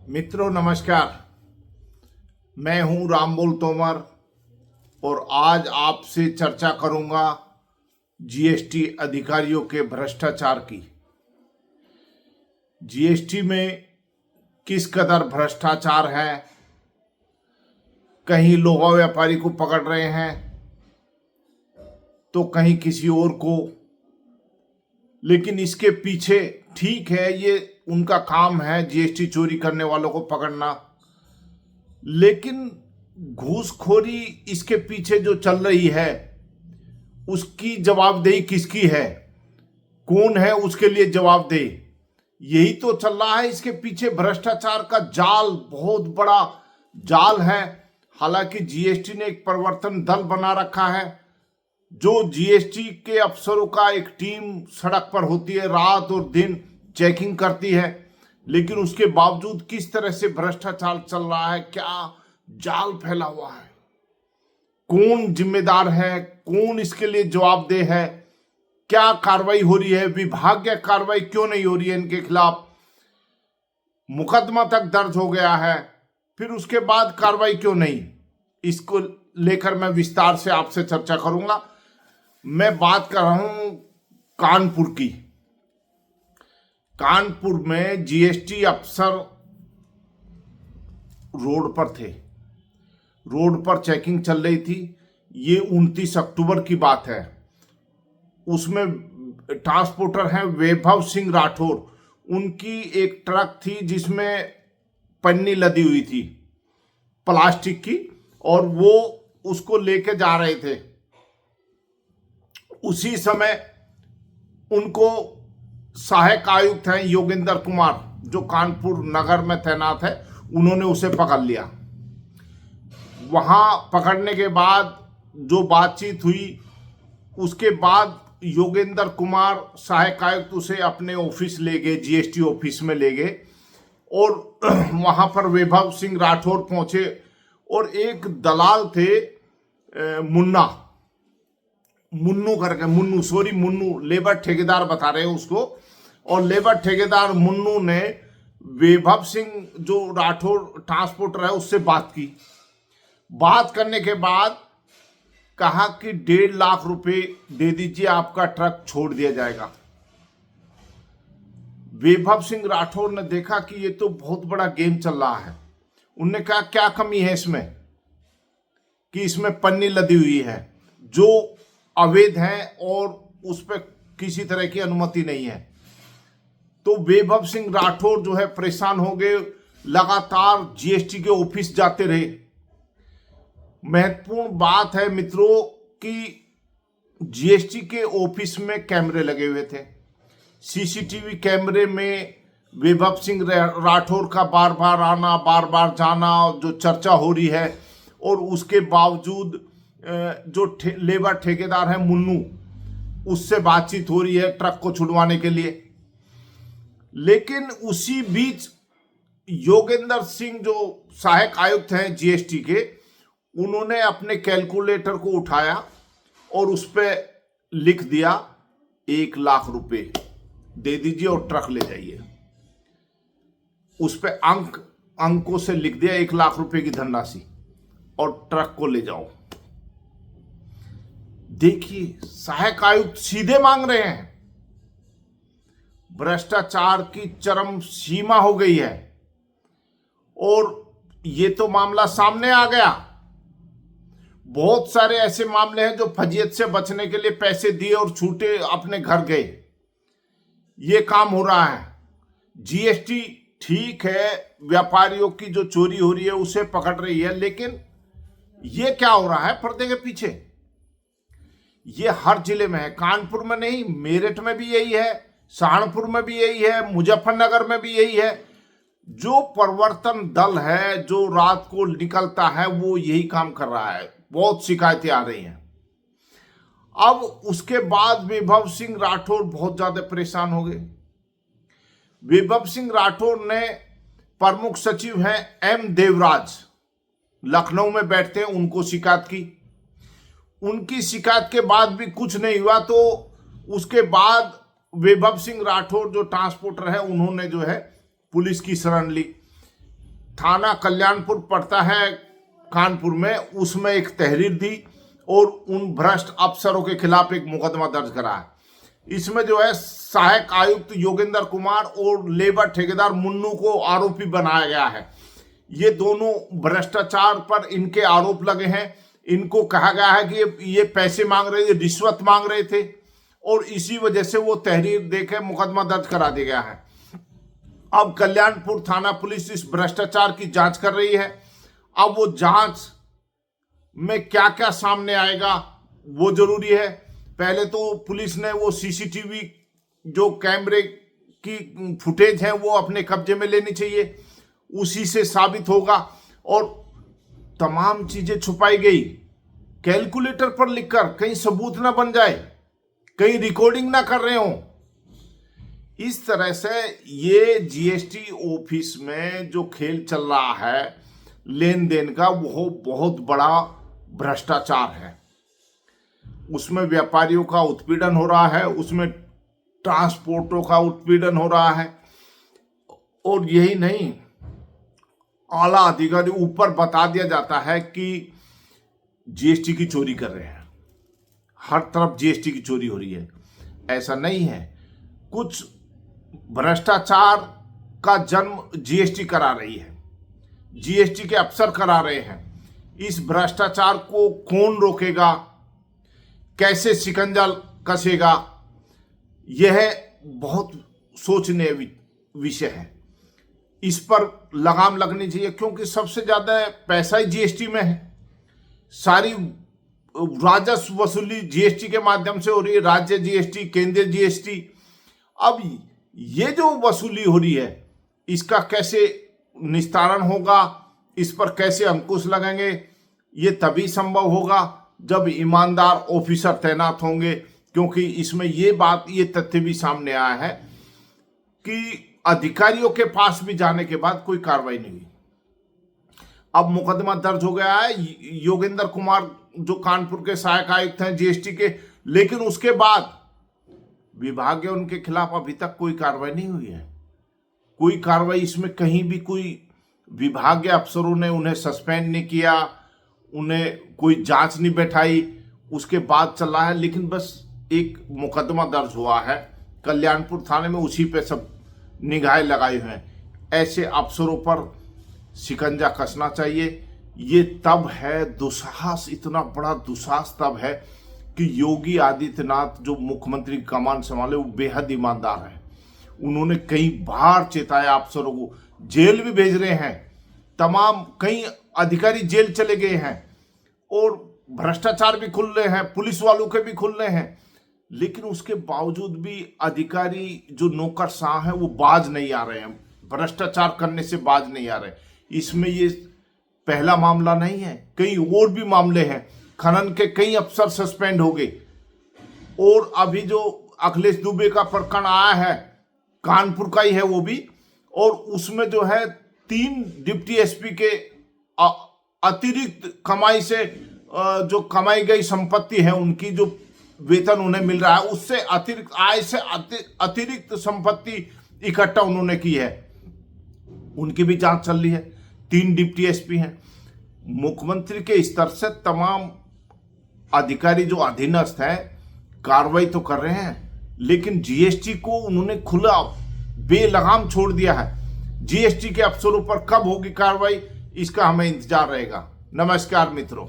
मित्रों नमस्कार। मैं हूं रामबोल तोमर और आज आपसे चर्चा करूंगा जीएसटी अधिकारियों के भ्रष्टाचार की। जीएसटी में किस कदर भ्रष्टाचार है, कहीं लोहा व्यापारी को पकड़ रहे हैं तो कहीं किसी और को, लेकिन इसके पीछे ठीक है, ये उनका काम है जीएसटी चोरी करने वालों को पकड़ना, लेकिन घूसखोरी इसके पीछे जो चल रही है उसकी जवाबदेही किसकी है, कौन है उसके लिए जवाबदेह? यही तो चल रहा है। इसके पीछे भ्रष्टाचार का जाल, बहुत बड़ा जाल है। हालांकि जीएसटी ने एक प्रवर्तन दल बना रखा है, जो जीएसटी के अफसरों का एक टीम सड़क पर होती है, रात और दिन चेकिंग करती है, लेकिन उसके बावजूद किस तरह से भ्रष्टाचार चल रहा है, क्या जाल फैला हुआ है, कौन जिम्मेदार है, कौन इसके लिए जवाबदेह है, क्या कार्रवाई हो रही है, विभागीय कार्रवाई क्यों नहीं हो रही है, इनके खिलाफ मुकदमा तक दर्ज हो गया है, फिर उसके बाद कार्रवाई क्यों नहीं, इसको लेकर मैं विस्तार से आपसे चर्चा करूंगा। मैं बात कर रहा हूं कानपुर की। कानपुर में जीएसटी अफसर रोड पर थे, रोड पर चेकिंग चल रही थी। ये 29 अक्टूबर की बात है। उसमें ट्रांसपोर्टर हैं वैभव सिंह राठौर, उनकी एक ट्रक थी जिसमें पन्नी लदी हुई थी प्लास्टिक की, और वो उसको लेके जा रहे थे। उसी समय उनको सहायक आयुक्त हैं योगेंद्र कुमार, जो कानपुर नगर में तैनात है, उन्होंने उसे पकड़ लिया। वहां पकड़ने के बाद जो बातचीत हुई, उसके बाद योगेंद्र कुमार सहायक आयुक्त उसे अपने ऑफिस ले गए, जीएसटी ऑफिस में ले गए, और वहां पर वैभव सिंह राठौर पहुंचे और एक दलाल थे मुन्नू लेबर ठेकेदार बता रहे हैं उसको, और लेबर ठेकेदार मुन्नू ने वैभव सिंह जो राठौर ट्रांसपोर्टर है उससे बात की। बात करने के बाद कहा कि 1.5 लाख रुपए दे दीजिए, आपका ट्रक छोड़ दिया जाएगा। वैभव सिंह राठौर ने देखा कि ये तो बहुत बड़ा गेम चल रहा है। उनने कहा क्या कमी है इसमें कि इसमें पन्नी लदी हुई है जो अवैध है और उस पर किसी तरह की अनुमति नहीं है। तो वैभव सिंह राठौर जो है परेशान हो गए, लगातार जीएसटी के ऑफिस जाते रहे। महत्वपूर्ण बात है मित्रों कि जीएसटी के ऑफिस में कैमरे लगे हुए थे। सीसीटीवी कैमरे में वैभव सिंह राठौर का बार बार आना, बार बार जाना, जो चर्चा हो रही है, और उसके बावजूद जो लेबर ठेकेदार है मुन्नू, उससे बातचीत हो रही है ट्रक को छुड़वाने के लिए। लेकिन उसी बीच योगेंद्र सिंह जो सहायक आयुक्त हैं जीएसटी के, उन्होंने अपने कैलकुलेटर को उठाया और उस पर लिख दिया 1 लाख रुपए दे दीजिए और ट्रक ले जाइए। उस पर अंकों से लिख दिया 1 लाख रुपए की धनराशि, और ट्रक को ले जाओ। देखिए, सहायक आयुक्त सीधे मांग रहे हैं। भ्रष्टाचार की चरम सीमा हो गई है, और ये तो मामला सामने आ गया। बहुत सारे ऐसे मामले हैं जो फजीयत से बचने के लिए पैसे दिए और छूटे, अपने घर गए। ये काम हो रहा है। जीएसटी ठीक है, व्यापारियों की जो चोरी हो रही है उसे पकड़ रही है, लेकिन ये क्या हो रहा है पर्दे के पीछे? ये हर जिले में है। कानपुर में नहीं, मेरठ में भी यही है, सहारनपुर में भी यही है, मुजफ्फरनगर में भी यही है। जो प्रवर्तन दल है जो रात को निकलता है वो यही काम कर रहा है। बहुत शिकायतें आ रही हैं। अब उसके बाद वैभव सिंह राठौर बहुत ज्यादा परेशान हो गए। वैभव सिंह राठौर ने प्रमुख सचिव हैं एम देवराज, लखनऊ में बैठते हैं, उनको शिकायत की। उनकी शिकायत के बाद भी कुछ नहीं हुआ, तो उसके बाद वैभव सिंह राठौर जो ट्रांसपोर्टर है, उन्होंने जो है पुलिस की शरण ली। थाना कल्याणपुर पड़ता है कानपुर में, उसमें एक तहरीर दी और उन भ्रष्ट अफसरों के खिलाफ एक मुकदमा दर्ज करा है। इसमें जो है सहायक आयुक्त योगेंद्र कुमार और लेबर ठेकेदार मुन्नू को आरोपी बनाया गया है। ये दोनों भ्रष्टाचार पर इनके आरोप लगे हैं। इनको कहा गया है कि ये पैसे मांग रहे थे, रिश्वत मांग रहे थे, और इसी वजह से वो तहरीर देके मुकदमा दर्ज करा दिया गया है। अब कल्याणपुर थाना पुलिस इस भ्रष्टाचार की जांच कर रही है। अब वो जांच में क्या क्या सामने आएगा वो जरूरी है। पहले तो पुलिस ने वो सीसीटीवी जो कैमरे की फुटेज है वो अपने कब्जे में लेनी चाहिए, उसी से साबित होगा। और तमाम चीजें छुपाई गई कैलकुलेटर पर लिखकर, कहीं सबूत ना बन जाए, कहीं रिकॉर्डिंग ना कर रहे हो। इस तरह से ये जीएसटी ऑफिस में जो खेल चल रहा है लेन देन का, वो बहुत बड़ा भ्रष्टाचार है। उसमें व्यापारियों का उत्पीड़न हो रहा है, उसमें ट्रांसपोर्टरों का उत्पीड़न हो रहा है, और यही नहीं, आला अधिकारी ऊपर बता दिया जाता है कि जीएसटी की चोरी कर रहे हैं, हर तरफ जीएसटी की चोरी हो रही है। ऐसा नहीं है। कुछ भ्रष्टाचार का जन्म जीएसटी करा रही है, जीएसटी के अफसर करा रहे हैं। इस भ्रष्टाचार को कौन रोकेगा, कैसे शिकंजा कसेगा, यह बहुत सोचने विषय है। इस पर लगाम लगनी चाहिए, क्योंकि सबसे ज्यादा पैसा ही जीएसटी में है। सारी राजस्व वसूली जीएसटी के माध्यम से हो रही है, राज्य जीएसटी, केंद्रीय जीएसटी। अब ये जो वसूली हो रही है, इसका कैसे निस्तारण होगा, इस पर कैसे अंकुश लगेंगे, ये तभी संभव होगा जब ईमानदार ऑफिसर तैनात होंगे। क्योंकि इसमें ये तथ्य भी सामने आया है कि अधिकारियों के पास भी जाने के बाद कोई कार्रवाई नहीं हुई। अब मुकदमा दर्ज हो गया है योगेंद्र कुमार जो कानपुर के सहायक आयुक्त हैं जीएसटी के, लेकिन उसके बाद विभाग उनके खिलाफ अभी तक कोई कार्रवाई नहीं हुई है। कोई कार्रवाई इसमें कहीं भी कोई विभागीय अफसरों ने उन्हें सस्पेंड नहीं किया, उन्हें कोई जांच नहीं बैठाई, उसके बाद चल रहा है। लेकिन बस एक मुकदमा दर्ज हुआ है कल्याणपुर थाने में, उसी पे सब निगाहें लगाए हुए हैं। ऐसे अफसरों पर शिकंजा कसना चाहिए। ये तब है दुस्साहस, इतना बड़ा दुस्साहस तब है कि योगी आदित्यनाथ जो मुख्यमंत्री की कमान संभाले वो बेहद ईमानदार है। उन्होंने कई बार चेताया अफसरों को, जेल भी भेज रहे हैं, तमाम कई अधिकारी जेल चले गए हैं, और भ्रष्टाचार भी खुल रहे हैं, पुलिस वालों के भी खुल रहे हैं। लेकिन उसके बावजूद भी अधिकारी जो नौकरशाह हैं वो बाज नहीं आ रहे हैं, भ्रष्टाचार करने से बाज नहीं आ रहे। इसमें ये पहला मामला नहीं है, कई और भी मामले हैं। खनन के कई अफसर सस्पेंड हो गए, और अभी जो अखिलेश दुबे का प्रकरण आया है कानपुर का ही है वो भी, और उसमें जो है 3 डिप्टी एसपी के अतिरिक्त कमाई से जो कमाई गई संपत्ति है, उनकी जो वेतन उन्हें मिल रहा है, उससे अतिरिक्त आय से अतिरिक्त संपत्ति इकट्ठा उन्होंने की है, उनकी भी जांच चल रही है। 3 डिप्टी एसपी हैं। मुख्यमंत्री के स्तर से तमाम अधिकारी जो अधीनस्थ हैं कार्रवाई तो कर रहे हैं, लेकिन जीएसटी को उन्होंने खुला बेलगाम छोड़ दिया है। जीएसटी के अफसरों पर कब होगी कार्रवाई, इसका हमें इंतजार रहेगा। नमस्कार मित्रों।